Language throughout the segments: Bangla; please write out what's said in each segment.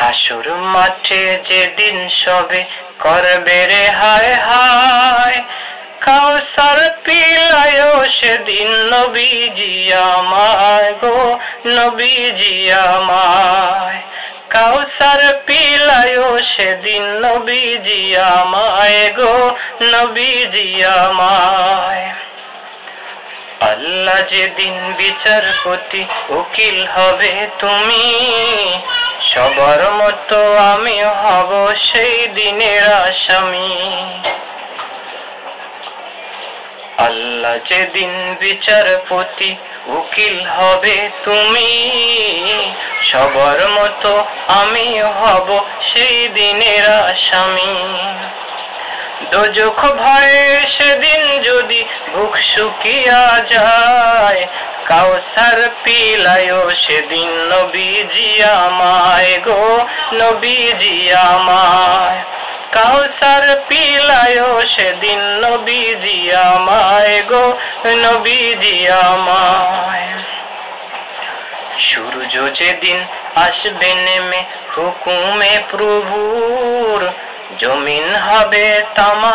হাসুর মাঠে যেদিন সবে করবে রে হায় হায়, কাউসার পিলায় সেদিন নবীজি আমায় গো, নবীজি আমায়। কাউসার পিলায় সেদিন নবীজি আমায় গো, নবীজি আমায়। আল্লাহ যেদিন বিচারপতি উকিল হবে তুমি, সবার মতো আমি হব সেই দিনের আসামি। আল্লাহ যেদিন বিচারপতি উকিল হবে তুমি, সবার মতো আমি হব সেই দিনের আসামি। দোজখ ভয়ে সেদিন যদি বুক শুকিয়া যায়, কাউসার পিলায় সেদিন নবীজি আমায় গো, নবীজি আমায়। কাউসার পিলায় সেদিন নবীজি আমায় গো, নবীজি আমায়। সূর্য যেদিন আসবে নেমে হুকুমে প্রভুর, জমিন হবে তামা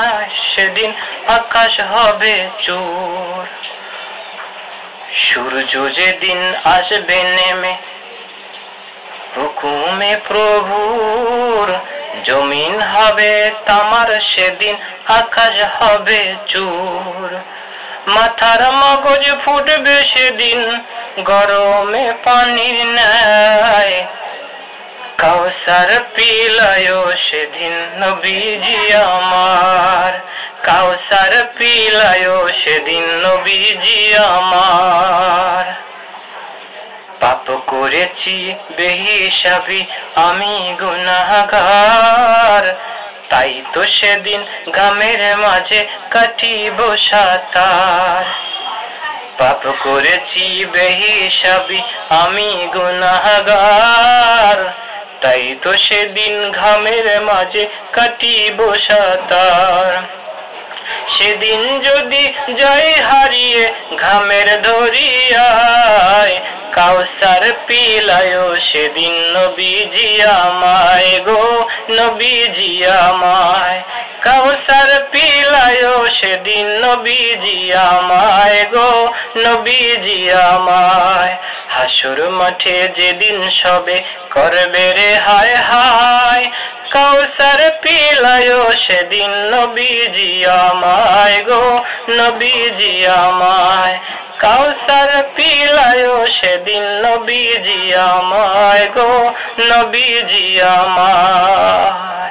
সেদিন আকাশ হবে চুর। সূর্য যেদিন আসবে নেমে হুকুমে প্রভুর, জমিন হবে তামার সেদিন আকাশ হবে চুর। মাথার মগজ ফুটবে সেদিন গরমে পানির ন্যায়, কাউসার পিলায় সেদিন নবীজি আমার। কাউসার পিলায় সেদিন নবীজি আমার। পাপ করেছি বেহিসাবি আমি গুনাহগার, তাই তো সেদিন ঘামের মাঝে কাটিব সাঁতার। পাপ করেছি বেহিসাবি আমি গুনাহগার, তাই তো সেদিন ঘামের মাঝে কাটিব সাঁতার। সেদিন যদি যাই হারিয়ে ঘামের দরিয়ায়, কাউসার পিলায় সেদিন নবীজি আমায় গো, নবীজি আমায়। কাউসার পিলায় সেদিন নবীজি আমায় গো, নবীজি আমায়। হাসুর মাঠে যেদিন সবে করবে রে হায় হায়, কাউসার পিলায় সেদিন নবীজি আমায় গো, নবীজি আমায়। কাউসার পিলায় সেদিন নবীজি আমায় গো, নবীজি আমায়।